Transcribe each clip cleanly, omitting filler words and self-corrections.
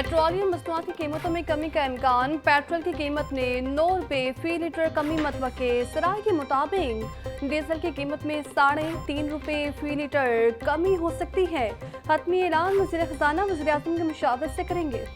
Petroleum मसनूआत की कीमतों में कमी का इम्कान। पेट्रोल की कीमत में 9 रुपये फी लीटर कमी मतवक्के। सराय के मुताबिक डीजल की कीमत में 3.5 रुपये फी लीटर कमी हो सकती है। हतमी ऐलान वज़ीर खजाना वज़ीर आज़म के मुशावरत से करेंगे।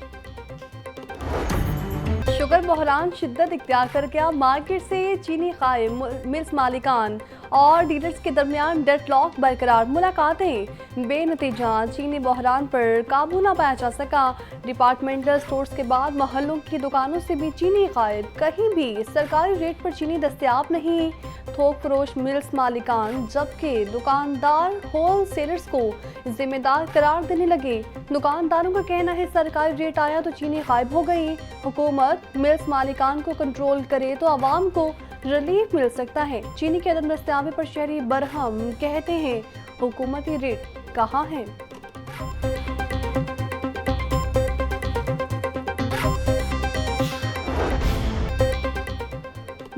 शुगर बहरान शिद्दत इख्तियार कर गया। मार्केट से चीनी कायम, मिल्स मालिकान और डीलर्स के दरमियान डेडलॉक बरकरार। मुलाकातें बेनतीजा। चीनी बहरान पर काबू न पाया जा सका। डिपार्टमेंटल स्टोर्स के बाद महल्लों की दुकानों से भी चीनी गायब। कहीं भी सरकारी रेट पर चीनी दस्तयाब नहीं। थोक फरोश मिल्स मालिकान, जबकि दुकानदार होल सेलर्स को जिम्मेदार करार देने लगे। दुकानदारों का कहना है सरकारी रेट आया तो चीनी गायब हो गई। हुकूमत मिल्स मालिकान को कंट्रोल करे तो आवाम को रिलीफ मिल सकता है। चीनी के अदम दस्तयाबी पर शहरी बरहम कहते हैं हुकूमती रेट कहाँ है।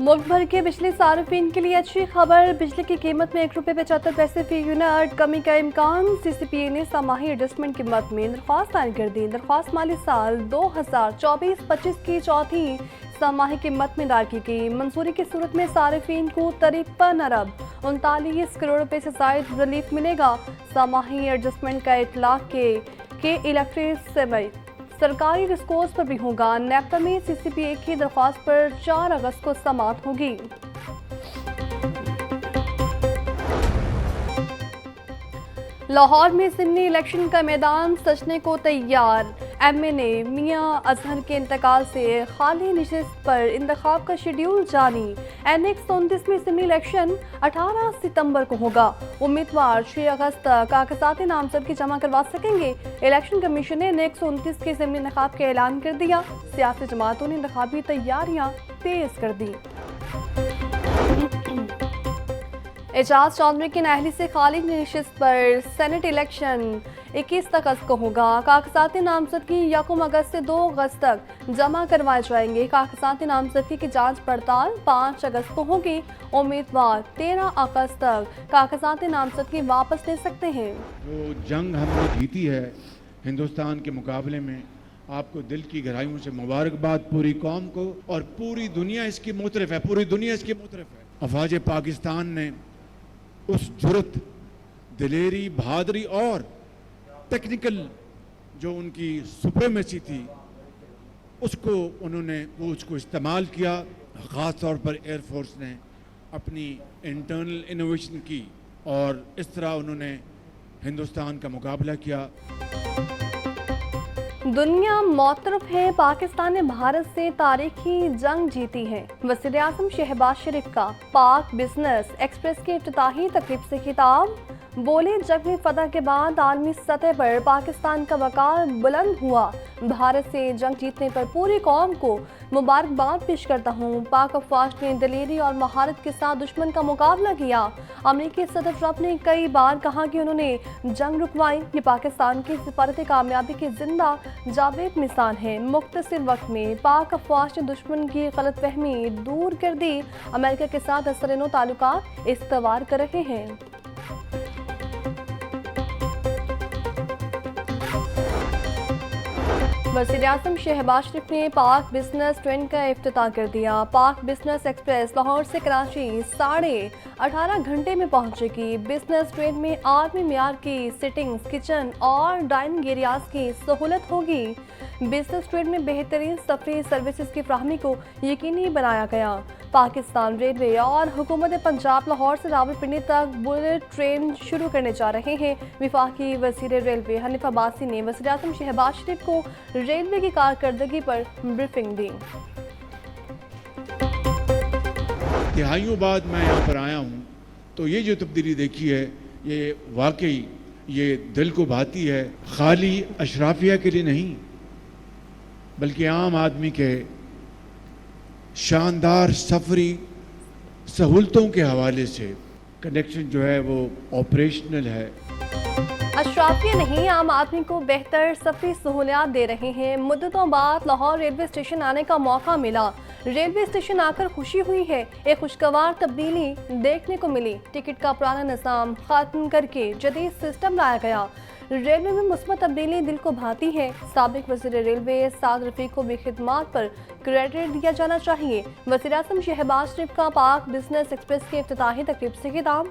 मुल्क भर के बिजली सार्फिन के लिए अच्छी खबर। बिजली की कीमत में 1 रुपये 75 पैसे फी यूनिट कमी का इम्कान। CCPA ने समाही एडजस्टमेंट कीमत में दरख्वास्त दायर कर दी। दरख्वास्त माली साल 2024-25 की चौथी समाही कीमत में दायर की गई। मंजूरी की सूरत में सार्फिन को 53 अरब 39 करोड़ रुपए से जायद रिलीफ मिलेगा। समाही एडजस्टमेंट का इतलाक के इलेक्ट्रिक समेत सरकारी डिस्कोर्स पर भी होगा। नेपटा में CCPA की दरख्वास्त पर 4 अगस्त को समाअत होगी। लाहौर में ज़िमनी इलेक्शन का मैदान सजने को तैयार। MNA मियां अजहर के इंतकाल से खाली नशिस्त पर इंतखाब का शेड्यूल जारी। NX 29 में ज़िमनी इलेक्शन 18 सितंबर को होगा। उम्मीदवार 6 अगस्त तक कागजात नामजदगी जमा करवा सकेंगे। इलेक्शन कमीशन ने NX 29 के ज़िमनी इंतखाब का ऐलान कर दिया। सियासी जमातों ने इंतखाबी तैयारियां तेज कर दी। एजाज चौधरी की नाअहली से खाली नशिस्त पर सेनेट इलेक्शन 21 अगस्त को होगा। कागजात नामजदगी 1 अगस्त से 2 अगस्त तक जमा करवाए जाएंगे। कागजात नामजदगी की जांच पड़ताल 5 अगस्त को होगी। उम्मीदवार 13 अगस्त तक कागजात नामजदगी वापस ले सकते हैं। जो जंग हमने जीती है हिंदुस्तान के मुकाबले में, आपको दिल की गहराइयों से मुबारकबाद पूरी कौम को, और पूरी दुनिया इसकी मुतरफ है, पूरी दुनिया इसकी मुतरफ है। अफवाज पाकिस्तान ने उस जुर्रत, दिलेरी, बहादुरी और टेक्निकल जो उनकी सुप्रीमेसी थी उसको इस्तेमाल किया। ख़ास तौर पर एयरफोर्स ने अपनी इंटरनल इनोवेशन की और इस तरह उन्होंने हिंदुस्तान का मुकाबला किया। दुनिया मौतरफ है, पाकिस्तान ने भारत से तारीखी जंग जीती है। वज़ीर आज़म शहबाज शरीफ का पाक बिजनेस एक्सप्रेस की इफ्तिताही तकरीब से खिताब। बोले जंग में फतह के बाद आलमी सतह पर पाकिस्तान का वक़ार बुलंद हुआ। भारत से जंग जीतने पर पूरी कौम को मुबारकबाद पेश करता हूँ। पाक अफवाज ने दिलेरी और महारत के साथ दुश्मन का मुकाबला किया। अमेरिकी सदर ट्रंप ने कई बार कहा कि उन्होंने जंग रुकवाई। ये पाकिस्तान की सिफारत कामयाबी की जिंदा जावेद मिसाल है। मुख्तसर वक्त में पाक अफवाज ने दुश्मन की गलतफहमी दूर कर दी। अमेरिका के साथ असरनो ताल्लुकात इस्तवार कर रहे हैं। वज़ीर आज़म शहबाज शरीफ ने पाक बिजनेस ट्रेन का इफ्तिताह कर दिया। पाक बिजनेस एक्सप्रेस लाहौर से कराची 18.5 घंटे में पहुंचेगी। बिजनेस ट्रेन में आर्मी मेयार की सिटिंग्स, किचन और डाइनिंग एरियाज की सहूलत होगी। बिजनेस ट्रेन में बेहतरीन सफरी सर्विसेज की फराहमी को यकीनी बनाया गया। पाकिस्तान रेलवे और हुकूमत पंजाब लाहौर से रावलपिंडी तक बुलेट ट्रेन शुरू करने जा रहे हैं। वफाकी वज़ीर रेलवे हनीफ अब्बासी ने वज़ीर आज़म शहबाज शरीफ को रेलवे की कारकर्दगी पर ब्रीफिंग दी। तिहाइयों बाद मैं यहाँ पर आया हूँ तो ये जो तब्दीली देखी है ये वाकई ये दिल को भाती है। खाली अशराफिया के लिए नहीं बल्कि आम आदमी के शानदार सफरी सहूलतों के हवाले से कनेक्शन जो है वो ऑपरेशनल है। अशराफिया नहीं, आम आदमी को बेहतर सफरी सहूलियात दे रहे हैं। मुद्दतों बाद लाहौर रेलवे स्टेशन आने का मौका मिला। रेलवे स्टेशन आकर खुशी हुई है। एक खुशगवार तब्दीली देखने को मिली। टिकट का पुराना निज़ाम खत्म करके जदीद सिस्टम लाया गया। ریلوے میں مثبت تبدیلی دل کو بھاتی ہے، سابق وزیر ریلوے سعد رفیق کو بھی خدمات پر کریڈٹ دیا جانا چاہیے۔ وزیر اعظم شہباز شریف کا پاک بزنس ایکسپریس کی افتتاحی تقریب سے خطاب۔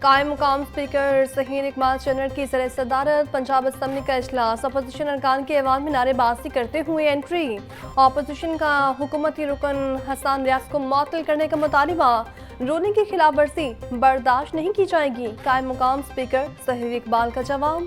قائم مقام اسپیکر ظہیر اقبال چنر کی زیر صدارت پنجاب اسمبلی کا اجلاس، اپوزیشن ارکان کی ایوان میں نعرے بازی کرتے ہوئے انٹری۔ اپوزیشن کا حکومتی رکن حسان ریاض کو معطل کرنے کا مطالبہ، رولنگ کی خلاف ورزی برداشت نہیں کی جائے گی، قائم مقام اسپیکر ظہیر اقبال کا جواب۔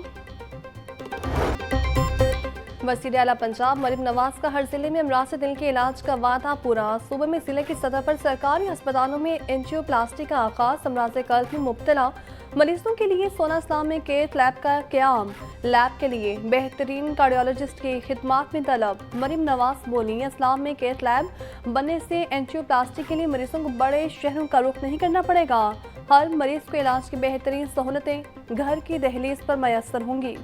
وزیر اعلیٰ پنجاب مریم نواز کا ہر ضلع میں امراض دل کے علاج کا وعدہ پورا، صوبے میں ضلع کی سطح پر سرکاری ہسپتالوں میں اینجیوپلاسٹی کا آغاز، امراض قلب میں مبتلا مریضوں کے لیے سونا اسلام میں کیتھ لیب کا قیام، لیب کے لیے بہترین کارڈیولوجسٹ کی خدمات میں طلب۔ مریم نواز بولی، اسلام میں کیتھ لیب بننے سے اینجیوپلاسٹی کے لیے مریضوں کو بڑے شہروں کا رخ نہیں کرنا پڑے گا، ہر مریض کو علاج کی بہترین سہولتیں گھر کی دہلیز پر میسر ہوں گی۔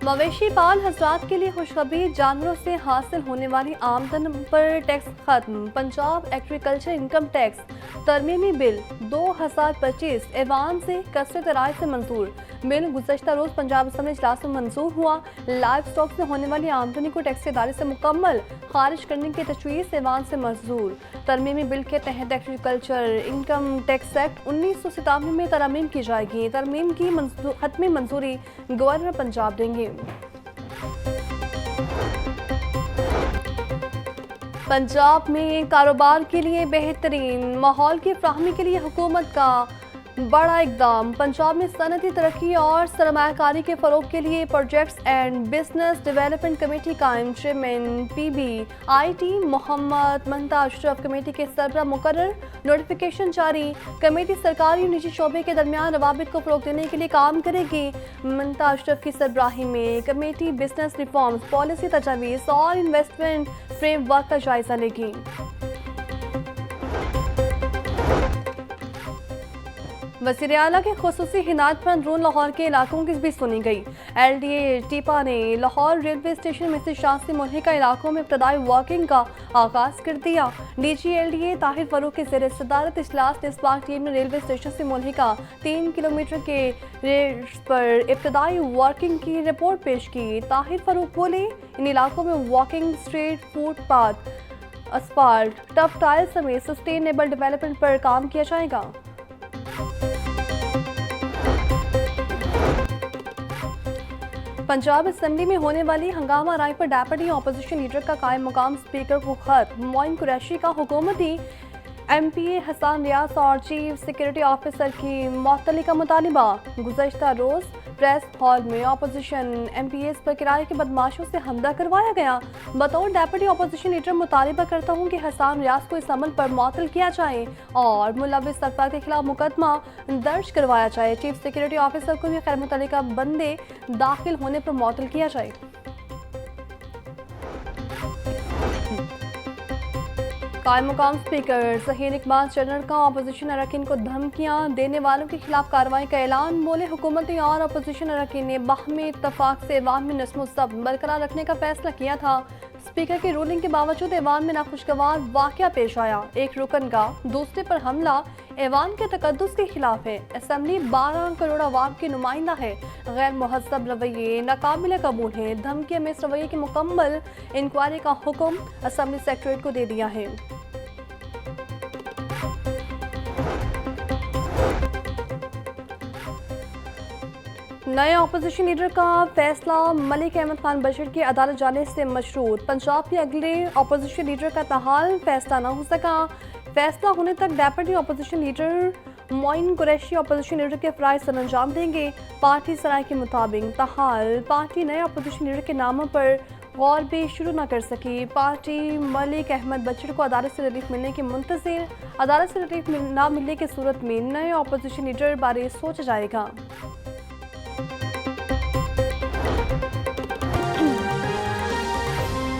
مویشی پال حضرات کے لیے خوشخبری، جانوروں سے حاصل ہونے والی آمدن پر ٹیکس ختم، پنجاب ایگریکلچر انکم ٹیکس ترمیمی بل 2025 ایوان سے کثرت رائے سے منظور۔ بل گزشتہ روز پنجاب اسمبلی اجلاس میں منظور ہوا۔ لائف اسٹاک سے ہونے والی آمدنی کو ٹیکس کے دائرے سے مکمل خارج کرنے کی تجویز ایوان سے منظور۔ ترمیمی بل کے تحت ایگریکلچر انکم ٹیکس ایکٹ 1997 میں ترمیم کی جائے گی۔ ترمیم کی حتمی منظوری گورنر پنجاب دیں گے۔ پنجاب میں کاروبار کے لیے بہترین ماحول کی فراہمی کے لیے حکومت کا بڑا اقدام، پنجاب میں صنعتی ترقی اور سرمایہ کاری کے فروغ کے لیے projects and business development committee قائم، chairman P B I T Muhammad منتا اشرف کمیٹی کے سربراہ مقرر، نوٹیفیکیشن جاری۔ کمیٹی سرکاری اور نجی شعبے کے درمیان روابط کو فروغ دینے کے لیے کام کرے گی۔ منتا اشرف کی سربراہی میں کمیٹی بزنس ریفارمز، پالیسی تجاویز اور انویسٹمنٹ فریم ورک کا جائزہ لے گی۔ وزیر اعلیٰ کے خصوصی ہدایت پر اندرون لاہور کے علاقوں کی بھی سنی گئی۔ ایل ڈی اے ٹیپا نے لاہور ریلوے اسٹیشن میں سے شاسی ملحقہ علاقوں میں ابتدائی واکنگ کا آغاز کر دیا۔ D G L D A Tahir Farooq کے زیر صدارت اجلاس نے اسپاک ٹیم نے ریلوے اسٹیشن سے ملحقہ 3 کلومیٹر کے ریٹس پر ابتدائی واکنگ کی رپورٹ پیش کی۔ طاہر فاروق بولے، ان علاقوں میں walking, street footpath, asphalt, tough tile سمیت سسٹینیبل ڈیولپمنٹ پر کام کیا جائے گا۔ پنجاب اسمبلی میں ہونے والی ہنگامہ رائے پر ڈیپٹی اپوزیشن لیڈر کا قائم مقام اسپیکر کو خط، معین قریشی کا حکومتی ایم پی اے حسان ریاض اور چیف سیکورٹی آفیسر کی معطلی کا مطالبہ۔ گزشتہ روز پریس ہال میں اپوزیشن ایم پی ایز پر کرائے کے بدماشوں سے حملہ کروایا گیا۔ بطور ڈیپٹی اپوزیشن لیڈر مطالبہ کرتا ہوں کہ حسان ریاض کو اس عمل پر معطل کیا جائے اور ملوث افراد کے خلاف مقدمہ درج کروایا جائے۔ چیف سیکورٹی آفیسر کو بھی غیر متعلقہ بندے داخل ہونے پر معطل کیا جائے۔ قائم مقام اسپیکر ظہیر اقبال چنر کا اپوزیشن اراکین کو دھمکیاں دینے والوں کے خلاف کارروائی کا اعلان، بولے حکومتی اور اپوزیشن اراکین نے باہمی اتفاق سے ایوان میں نظم و ضبط برقرار رکھنے کا فیصلہ کیا تھا۔ اسپیکر کی رولنگ کے باوجود ایوان میں ناخوشگوار واقعہ پیش آیا، ایک رکن کا دوسرے پر حملہ ایوان کے تقدس کے خلاف ہے۔ اسمبلی 12 کروڑ عوام کی نمائندہ ہے، غیر مہذب رویے ناقابل قبول ہیں، دھمکیوں میں اس رویے کی مکمل انکوائری کا حکم اسمبلی سیکریٹریٹ کو دے دیا ہے۔ نئے اپوزیشن لیڈر کا فیصلہ ملک احمد خان بشیر کی عدالت جانے سے مشروط، پنجاب کے اگلے اپوزیشن لیڈر کا تاحال فیصلہ نہ ہو سکا، فیصلہ ہونے تک ڈیپٹی اپوزیشن لیڈر معین قریشی اپوزیشن لیڈر کے فرائض سر انجام دیں گے۔ پارٹی سرائے کے مطابق تاحال پارٹی نئے اپوزیشن لیڈر کے ناموں پر غور بھی شروع نہ کر سکی۔ پارٹی ملک احمد بشیر کو عدالت سے ریلیف ملنے کی منتظر، عدالت سے ریلیف نہ ملنے کی صورت میں نئے اپوزیشن لیڈر بارے سوچا جائے گا۔